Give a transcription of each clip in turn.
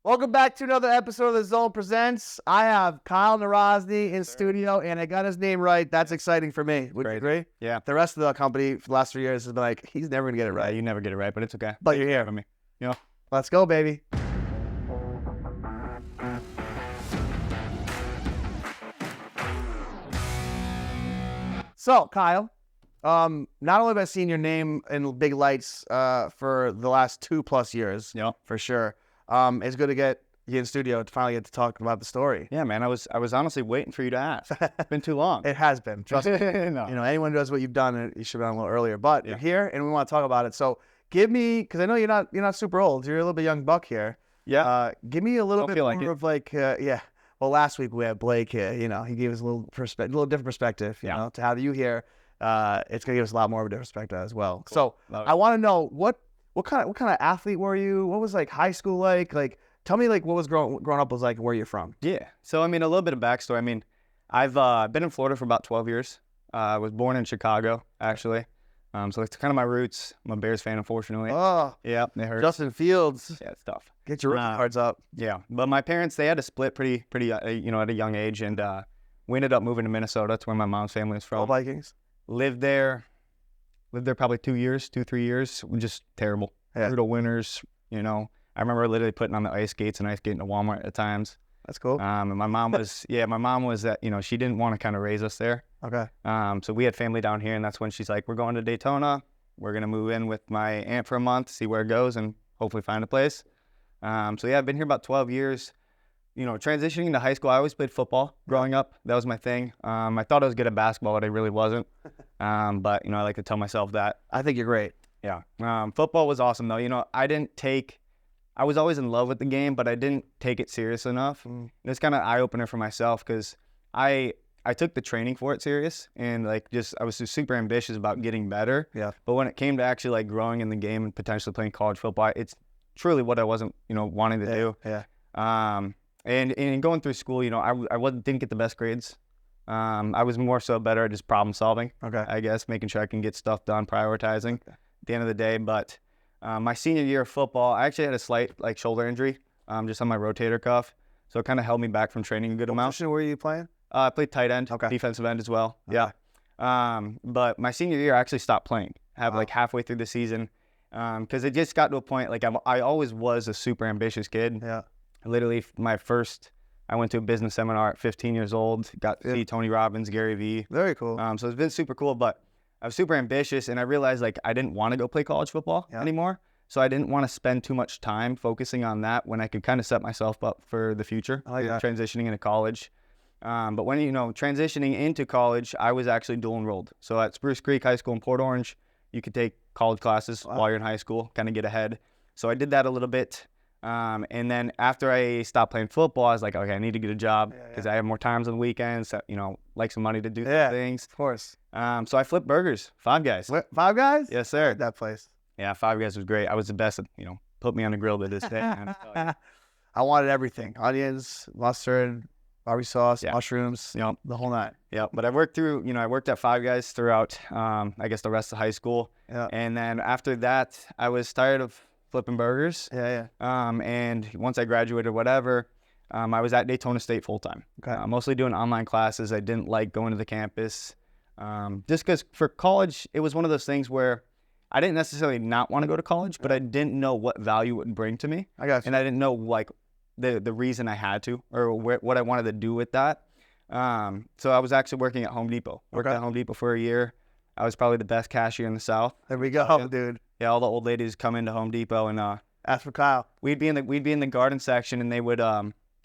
Welcome back to another episode of The Zone Presents. I have Kyle Narazny in studio, and I got his name right. That's exciting for me. Would you agree? Yeah. The rest of the company for the last 3 years has been like, he's never going to get it Yeah, right. you never get it right, but it's okay. But you're here. For me. You know? Let's go, baby. So, Kyle, not only have I seen your name in big lights for the last 2+ years, Yeah. for sure, it's good to get you in studio to finally get to talk about the story. Yeah, man. I was honestly waiting for you to ask. It's been too long. It has been. Trust me. No. You know, anyone who does what you've done, you should have done a little earlier. But Yeah. you're here, and we want to talk about it. So give me, because I know you're not super old. You're a little bit young buck here. Yeah. Give me a little Don't bit feel more like it. of like, yeah. Well, last week we had Blake here. You know, he gave us a little different perspective. You Yeah. know, to have you here, it's gonna give us a lot more of a different perspective as well. Cool. So Love it. I want to know what kind of athlete were you? What was like high school like? Like, tell me like what was growing up was like. Where you're from? Yeah. So, I mean, a little bit of backstory. I mean, I've been in Florida for about 12 years. I was born in Chicago, actually. So it's kind of my roots. I'm a Bears fan, unfortunately. Oh, Yeah, they hurt. Justin Fields. Yeah, it's tough. Get your cards up. Yeah, but my parents, they had to split pretty, at a young age, and we ended up moving to Minnesota. That's where my mom's family is All from. Vikings. Lived there probably 3 years. Just terrible. Yeah. Brutal winters, you know. I remember literally putting on the ice skates and ice skating to Walmart at times. That's cool. And my mom was, my mom was that, she didn't want to kind of raise us there. Okay. So we had family down here, and that's when she's like, we're going to Daytona. We're going to move in with my aunt for a month, see where it goes, and hopefully find a place. So yeah, I've been here about 12 years. You know, transitioning to high school, I always played football growing up. That was my thing. I thought I was good at basketball, but I really wasn't. But, I like to tell myself that. I think you're great. Yeah. Football was awesome, though. I was always in love with the game, but I didn't take it serious enough. And it's kind of eye-opener for myself because I took the training for it serious and I was just super ambitious about getting better. Yeah. But when it came to actually like growing in the game and potentially playing college football, it's truly what I wasn't, wanting to do. Yeah. And going through school, didn't get the best grades. I was more so better at just problem solving. Okay. I guess, making sure I can get stuff done, prioritizing at the end of the day. But my senior year of football, I actually had a slight shoulder injury just on my rotator cuff. So it kind of held me back from training a good amount. What position were you playing? I played tight end, Okay. defensive end as well. Okay. Yeah. But my senior year, I actually stopped playing. Halfway through the season because it just got to a point, I always was a super ambitious kid. Yeah. Literally, I went to a business seminar at 15 years old, got to see Tony Robbins, Gary Vee. Very cool. So it's been super cool, but I was super ambitious, and I realized I didn't want to go play college football anymore. So I didn't want to spend too much time focusing on that when I could kind of set myself up for the future, I like that. transitioning into college. But when, transitioning into college, I was actually dual enrolled. So at Spruce Creek High School in Port Orange, you could take college classes while you're in high school, kind of get ahead. So I did that a little bit. And then after I stopped playing football, I was like, okay, I need to get a job because I have more times on the weekends, like some money to do things. Of course. So I flipped burgers, Five Guys. What, Five Guys? Yes, sir. That place. Yeah, Five Guys was great. I was the best at, put me on the grill to this day. Man. I wanted everything: onions, mustard, barbecue sauce, mushrooms, Yep. the whole nine. Yeah, but I worked at Five Guys throughout, I guess, the rest of high school. Yeah. And then after that, I was tired of flipping burgers. Yeah. And once I graduated, whatever, I was at Daytona State full time. Okay. Mostly doing online classes. I didn't like going to the campus. Just because for college, it was one of those things where I didn't necessarily not want to go to college, but I didn't know what value it would bring to me. I got you. And I didn't know the reason I had to or what I wanted to do with that. So I was actually working at Home Depot. Worked at Home Depot for a year. I was probably the best cashier in the South. There we go, dude. Yeah, all the old ladies come into Home Depot and Ask for Kyle. we'd be in the garden section and they would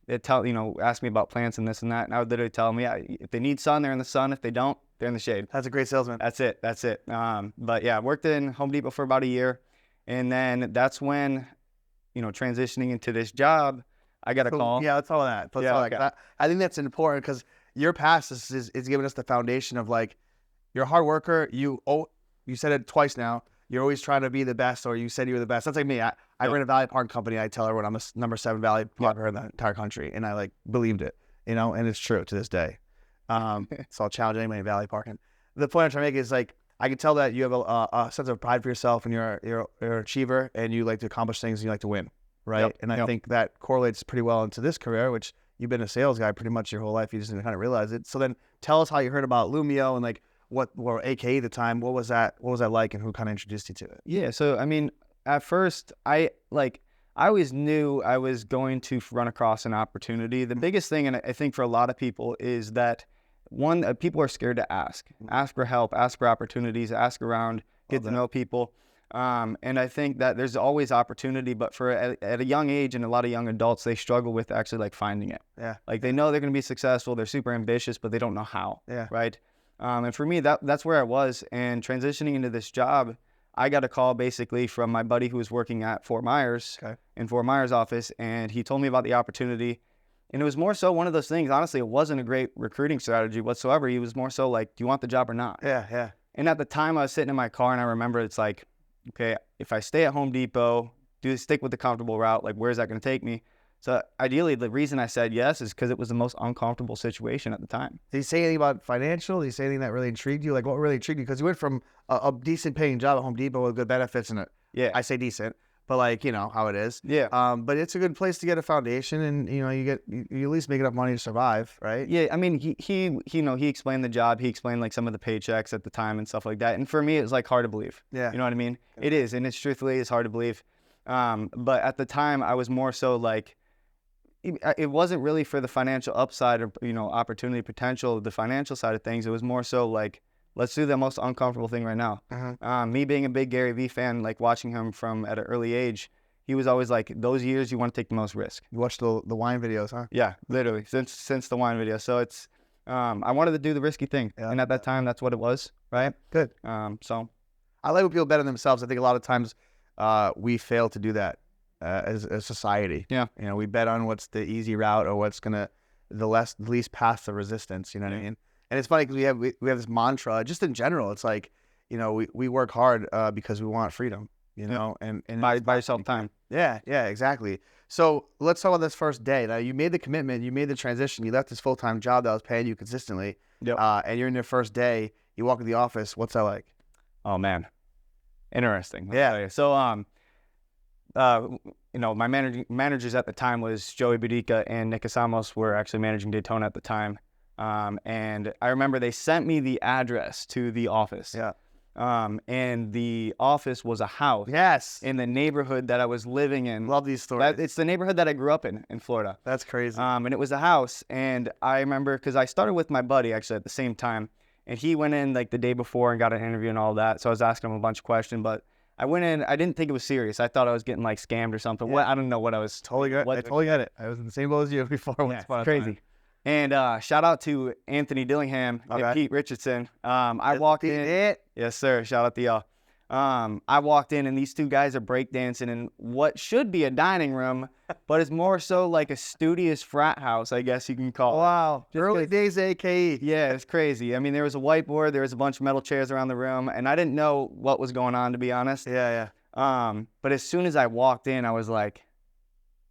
they'd tell ask me about plants and this and that, and I would literally tell them, yeah, if they need sun, they're in the sun. If they don't, they're in the shade. That's a great salesman. That's it. But yeah, I worked in Home Depot for about a year, and then that's when, transitioning into this job, I got a call. Yeah, let's all that. Let's all that. 'Cause I think that's important because your past is giving us the foundation of you're a hard worker. You said it twice now. You're always trying to be the best, or you said you were the best. That's like me. I ran a Valley Park company. I tell everyone I'm a number 7 Valley Parker in the entire country, and I believed it, and it's true to this day. So I'll challenge anybody in Valley Parking. The point I'm trying to make is I can tell that you have a sense of pride for yourself, and you're an achiever, and you like to accomplish things, and you like to win, right? Yep. And I Yep. think that correlates pretty well into this career, which you've been a sales guy pretty much your whole life. You just didn't kind of realize it. So then tell us how you heard about Lumio and like what, or AKE at the time. What was that like, and who kind of introduced you to it? Yeah. So, I mean, at first, I always knew I was going to run across an opportunity. The biggest thing, and I think for a lot of people, is that one, people are scared to ask for help, ask for opportunities, ask around, get to know people. And I think that there's always opportunity, but at a young age, and a lot of young adults, they struggle with actually like finding it. Yeah. Like they know they're going to be successful, they're super ambitious, but they don't know how. Yeah. Right. And for me, that's where I was. And transitioning into this job, I got a call basically from my buddy who was working at Fort Myers, in Fort Myers office, and he told me about the opportunity. And it was more so one of those things. Honestly, it wasn't a great recruiting strategy whatsoever. He was more so like, "Do you want the job or not?" Yeah. Yeah. And at the time, I was sitting in my car, and I remember it's like, okay, if I stay at Home Depot, stick with the comfortable route, like where's that going to take me? So ideally, the reason I said yes is because it was the most uncomfortable situation at the time. Did he say anything about financial? Did he say anything that really intrigued you? Like what really intrigued you? Because you went from a decent paying job at Home Depot with good benefits and I say decent, but like, you know how it is. Yeah. But it's a good place to get a foundation, and you know, you at least make enough money to survive, right? Yeah, I mean, he explained the job. He explained like some of the paychecks at the time and stuff like that. And for me, it was like hard to believe. Yeah. You know what I mean? It is, and it's truthfully, it's hard to believe. But at the time, I was more so like, it wasn't really for the financial upside or, you know, opportunity potential, the financial side of things. It was more so like, let's do the most uncomfortable thing right now. Me being a big Gary Vee fan, like watching him from at an early age, he was always like, those years you want to take the most risk. You watched the wine videos, huh? Yeah, literally since the wine video. So it's, I wanted to do the risky thing, and at that time, that's what it was, right? Good. So I like when people bet on themselves. I think a lot of times we fail to do that as a society. Yeah. You know, we bet on what's the easy route or what's gonna the least path of resistance. You know what I mean? And it's funny because we have this mantra just in general. It's like, you know, we work hard because we want freedom. You know, and buy yourself time. Yeah, exactly. So let's talk about this first day. Now you made the commitment, you made the transition, you left this full-time job that was paying you consistently. Yep. And you're in your first day. You walk in the office. What's that like? Oh man, interesting. Let me Yeah. tell you. So you know, my managers at the time was Joey Boudica and Nick Asamos were actually managing Daytona at the time. And I remember they sent me the address to the office. Yeah. And the office was a house. Yes. In the neighborhood that I was living in. Love these stories. It's the neighborhood that I grew up in Florida. That's crazy. And it was a house. And I remember because I started with my buddy actually at the same time. And he went in like the day before and got an interview and all that. So I was asking him a bunch of questions. But I went in, I didn't think it was serious. I thought I was getting like scammed or something. I don't know what I was. I totally get it. I was in the same boat as you before. Yeah, it's crazy. And shout out to Anthony Dillingham and Pete Richardson. I walked in. Yes, sir. Shout out to y'all. I walked in and these two guys are breakdancing in what should be a dining room, but it's more so like a studious frat house, I guess you can call it. Wow. Early days AKE. Yeah, it's crazy. I mean, there was a whiteboard, there was a bunch of metal chairs around the room, and I didn't know what was going on, to be honest. Yeah. But as soon as I walked in, I was like,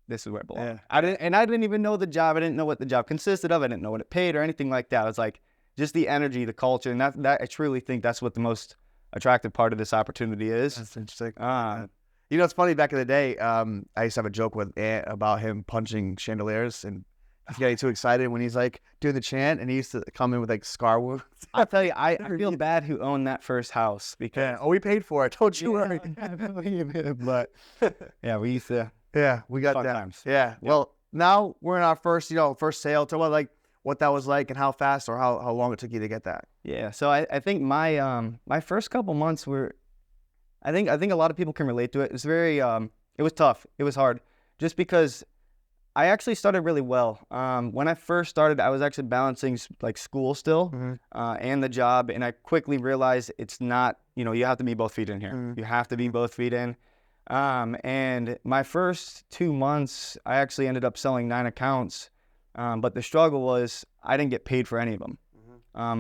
this is where it belongs. Yeah. I didn't even know the job. I didn't know what the job consisted of. I didn't know what it paid or anything like that. I was like, just the energy, the culture, and that I truly think that's what the most attractive part of this opportunity is. That's interesting. You know, it's funny. Back in the day, I used to have a joke with Ant about him punching chandeliers and he's getting too excited when he's like doing the chant, and he used to come in with like scar wounds. I'll tell you, I feel bad who owned that first house because we paid for it. Don't you worry. But yeah, we used to. Yeah, we got Fun that. times. Yeah. Well, now we're in our first sale. Tell me like what that was like and how fast or how long it took you to get that. Yeah. So I think my first couple months were, I think a lot of people can relate to it. It was very it was tough. It was hard, just because I actually started really well. When I first started, I was actually balancing like school still and the job, and I quickly realized it's not. You have to be both feet in here. You have to be both feet in. And my first 2 months, I actually ended up selling 9 accounts. But the struggle was I didn't get paid for any of them.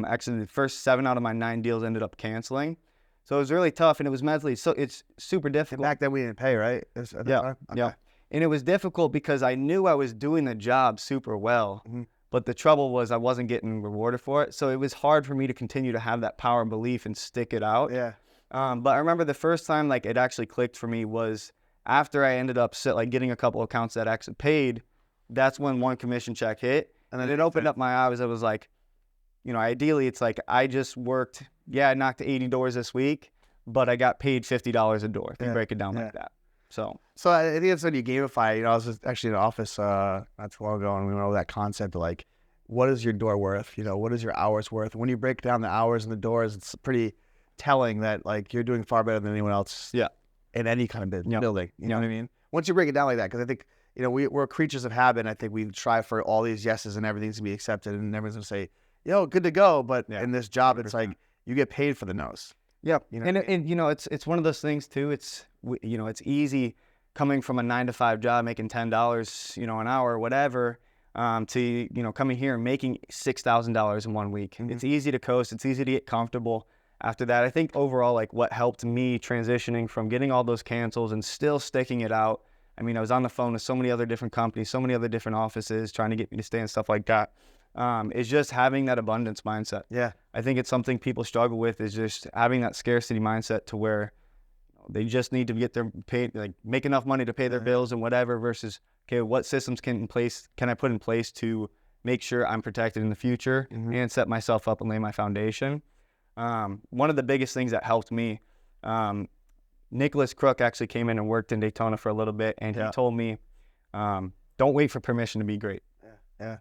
Actually, the first 7 out of my 9 deals ended up canceling. So it was really tough, and it was mentally, so it's super difficult. And back then we didn't pay, right? Yeah. And it was difficult because I knew I was doing the job super well, but the trouble was I wasn't getting rewarded for it. So it was hard for me to continue to have that power and belief and stick it out. Yeah. But I remember the first time like it actually clicked for me was After I ended up getting a couple accounts that actually paid, that's when one commission check hit. And then it opened up my eyes. I was like, you know, ideally it's like I just worked, I knocked 80 doors this week, but I got paid $50 a door if you break it down like that. So I think that's when you gamify. You know, I was just actually in the office not too long ago, and we went over that concept of like, what is your door worth? You know, what is your hours worth? When you break down the hours and the doors, it's pretty telling that like you're doing far better than anyone else. Yeah. In any kind of building. You know what I mean? Once you break it down like that, because I think, you know, we're creatures of habit. And I think we try for all these yeses and everything's to be accepted, and everyone's gonna say, yo, good to go. But in this job, 100%. It's like you get paid for the no's. Yeah. You know, and you know, it's one of those things too. You know, it's easy coming from a 9-to-5 job, making $10, you know, an hour or whatever, to, you know, coming here and making $6,000 in 1 week. It's easy to coast. It's easy to get comfortable. After that, I think overall, like what helped me transitioning from getting all those cancels and still sticking it out. I mean, I was on the phone with so many other different companies, so many other different offices trying to get me to stay and stuff like that. Is just having that abundance mindset. Yeah. I think it's something people struggle with, is just having that scarcity mindset to where they just need to get their paid, like make enough money to pay their bills and whatever, versus, okay, what systems can I put in place to make sure I'm protected in the future and set myself up and lay my foundation. One of the biggest things that helped me, Nicholas Crook actually came in and worked in Daytona for a little bit, and he told me, don't wait for permission to be great.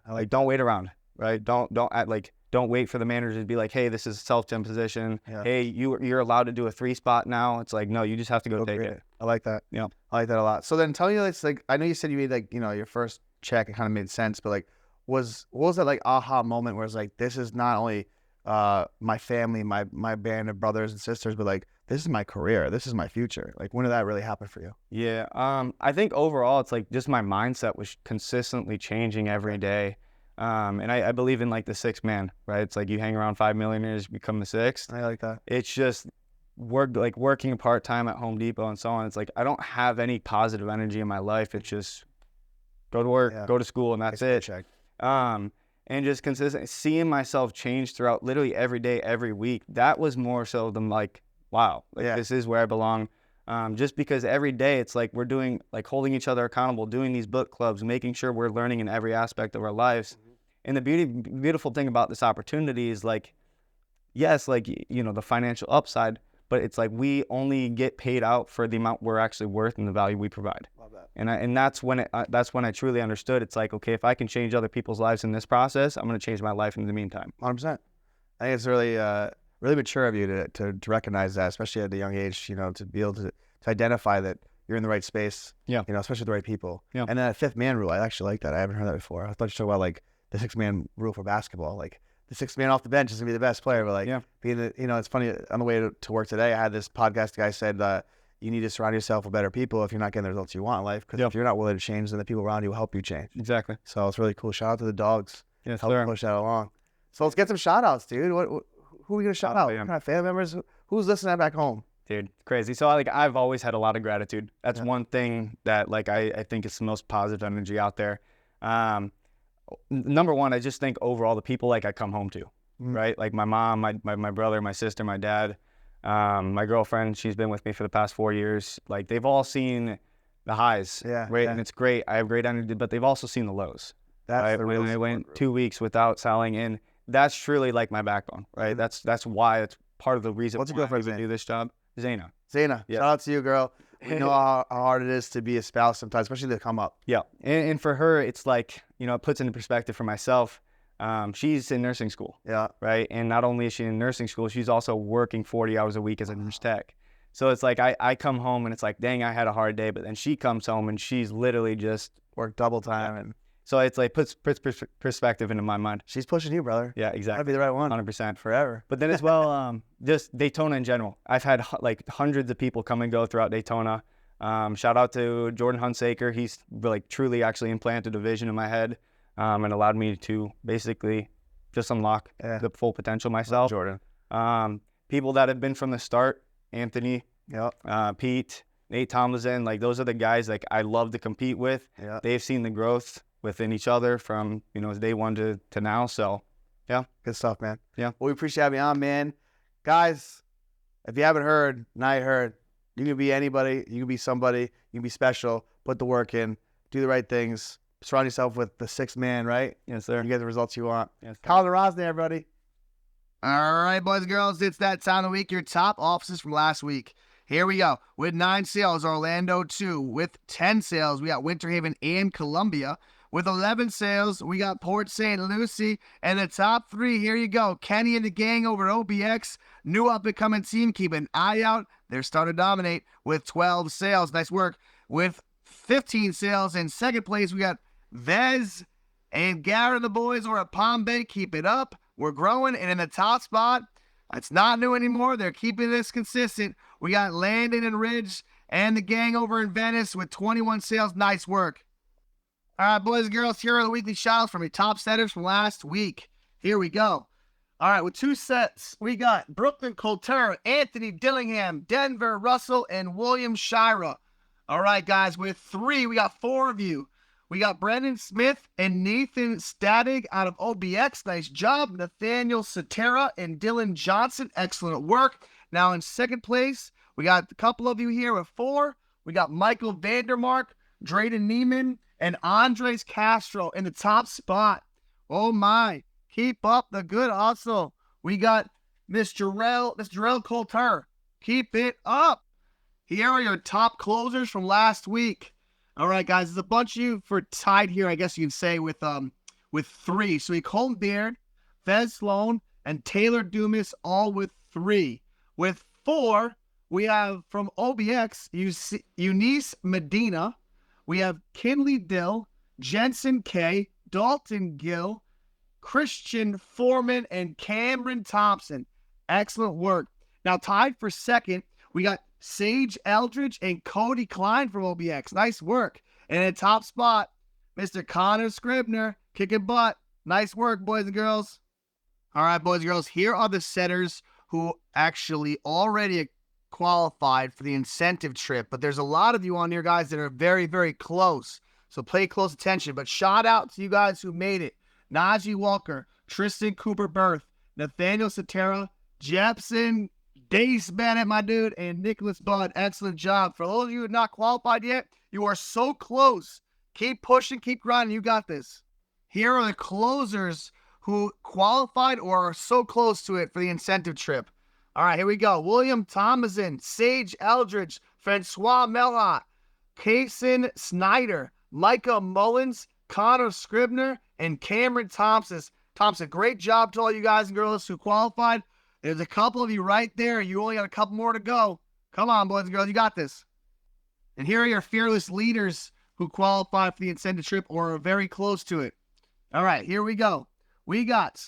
Like don't wait around, right? Don't wait for the manager to be like, hey, this is a self-gym position. Hey, you're allowed to do a 3-spot now. It's like, no, you just have to go take it. I like that. Yeah, I like that a lot. So then tell me, it's like, I know you said you made like, you know, your first check, it kind of made sense, but like, what was that like aha moment where it's like, this is not only my family, my band of brothers and sisters, but like, this is my career, this is my future. Like, when did that really happen for you? Yeah, I think overall it's like just my mindset was consistently changing every day. And I believe in like the 6th man, right? It's like you hang around 5 millionaires, become the 6th. I like that. It's just working part-time at Home Depot and so on. It's like I don't have any positive energy in my life. It's just go to work, go to school, and that's it. Check. And just consistent seeing myself change throughout literally every day, every week. That was more so than like, wow, like this is where I belong. Just because every day it's like we're doing, like holding each other accountable, doing these book clubs, making sure we're learning in every aspect of our lives. And the beautiful thing about this opportunity is like, yes, like, you know, the financial upside, but it's like we only get paid out for the amount we're actually worth and the value we provide. Love that. And that's when I truly understood. It's like, okay, if I can change other people's lives in this process, I'm going to change my life in the meantime. 100%. I think it's really, really mature of you to recognize that, especially at a young age, you know, to be able to identify that you're in the right space. Yeah. You know, especially with the right people. Yeah. And that 5th man rule, I actually like that. I haven't heard that before. I thought you talked about like the 6th man rule for basketball. Like the 6th man off the bench is gonna be the best player, but like being the, you know, it's funny, on the way to work today, I had this podcast guy said, you need to surround yourself with better people if you're not getting the results you want in life. Because if you're not willing to change, then the people around you will help you change. Exactly. So it's really cool. Shout out to the dogs. Yeah, help push that along. So let's get some shout outs, dude. Who are we gonna shout out? What kind of family members? Who's listening back home? Dude, crazy. So like I've always had a lot of gratitude. That's one thing that like I think is the most positive energy out there. Number one, I just think overall the people like I come home to, right? Like my mom, my brother, my sister, my dad, my girlfriend, she's been with me for the past 4 years. Like they've all seen the highs, right? And it's great. I have great energy, but they've also seen the lows. That's when I went 2 weeks without selling in. That's truly like my backbone, right? That's why it's part of the reason why I do this job. Zayna. Shout out to you, girl. We know how hard it is to be a spouse sometimes, especially to come up. Yeah. And for her, it's like, you know, it puts into perspective for myself. She's in nursing school. Yeah. Right. And not only is she in nursing school, she's also working 40 hours a week as a nurse tech. So it's like I come home and it's like, dang, I had a hard day. But then she comes home and she's literally just worked double time. And so it's like puts perspective into my mind. She's pushing you, brother. Yeah, exactly. That'd be the right one. 100%. Forever. But then as well, just Daytona in general. I've had like hundreds of people come and go throughout Daytona. Shout out to Jordan Hunsaker. He's like truly actually implanted a vision in my head and allowed me to basically just unlock the full potential myself. Jordan. People that have been from the start, Anthony, Pete, Nate Tomlinson, like those are the guys like I love to compete with. Yeah. They've seen the growth within each other from, you know, day one to now. So, yeah. Good stuff, man. Yeah. Well, we appreciate having you on, man. Guys, if you haven't heard, now you heard. You can be anybody. You can be somebody. You can be special. Put the work in. Do the right things. Surround yourself with the sixth man, right? Yes, sir. You get the results you want. Yes, sir. Colin Rosner, everybody. All right, boys and girls, it's that time of the week. Your top offices from last week. Here we go. With 9 sales, Orlando 2. With 10 sales, we got Winter Haven and Columbia. With 11 sales, we got Port St. Lucie. And the top 3, here you go. Kenny and the gang over at OBX. New up-and-coming team. Keep an eye out. They're starting to dominate with 12 sales. Nice work. With 15 sales in second place, we got Vez and Garrett and the boys over at Palm Bay. Keep it up. We're growing. And in the top spot, it's not new anymore. They're keeping this consistent. We got Landon and Ridge and the gang over in Venice with 21 sales. Nice work. All right, boys and girls, here are the weekly shoutouts from your top setters from last week. Here we go. All right, with 2 sets, we got Brooklyn Coulter, Anthony Dillingham, Denver Russell, and William Shira. All right, guys, with 3, we got 4 of you. We got Brendan Smith and Nathan Stadig out of OBX. Nice job. Nathaniel Satera and Dylan Johnson. Excellent work. Now in second place, we got a couple of you here with 4. We got Michael Vandermark, Drayden Neiman, and Andres Castro in the top spot. Oh my. Keep up the good hustle. We got Miss Jarrell Coulter. Keep it up. Here are your top closers from last week. All right, guys, there's a bunch of you for tied here, I guess you can say, with 3. So we Colton Beard, Fez Sloan, and Taylor Dumas all with 3. With 4, we have from OBX, Eunice Medina. We have Kinley Dill, Jensen K, Dalton Gill, Christian Foreman, and Cameron Thompson. Excellent work. Now tied for second, we got Sage Eldridge and Cody Klein from OBX. Nice work. And in top spot, Mr. Connor Scribner, kicking butt. Nice work, boys and girls. All right, boys and girls, here are the setters who actually already qualified for the incentive trip. But there's a lot of you on here, guys, that are very, very close. So pay close attention. But shout out to you guys who made it. Najee Walker, Tristan Cooper-Berth, Nathaniel Satera, Jepson, Dace Bennett, my dude, and Nicholas Budd. Excellent job. For those of you who are not qualified yet, you are so close. Keep pushing, keep grinding. You got this. Here are the closers who qualified or are so close to it for the incentive trip. All right, here we go. William Thomason, Sage Eldridge, Francois Melhot, Kaysen Snyder, Micah Mullins, Connor Scribner, and Cameron Thompson. Great job to all you guys and girls who qualified. There's a couple of you right there. You only got a couple more to go. Come on, boys and girls. You got this. And here are your fearless leaders who qualified for the incentive trip or are very close to it. All right, here we go. We got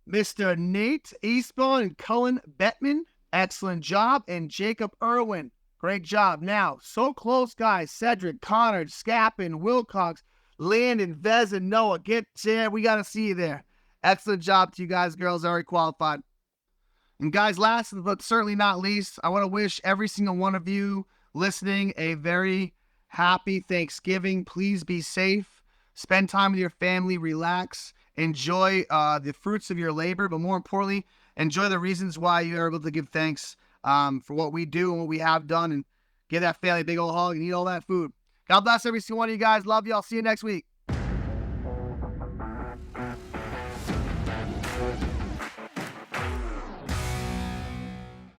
Mr. Nate Eastbourne and Cullen Bettman. Excellent job. And Jacob Irwin. Great job. Now, so close, guys. Cedric, Connor, Scappin, Wilcox, Landon, Vez, and Noah. Get there. We got to see you there. Excellent job to you guys, girls, already qualified. And guys, last but certainly not least, I want to wish every single one of you listening a very happy Thanksgiving. Please be safe. Spend time with your family. Relax. Enjoy the fruits of your labor. But more importantly, enjoy the reasons why you're able to give thanks for what we do and what we have done. And give that family a big old hug and eat all that food. God bless every single one of you guys. Love you. I'll see you next week.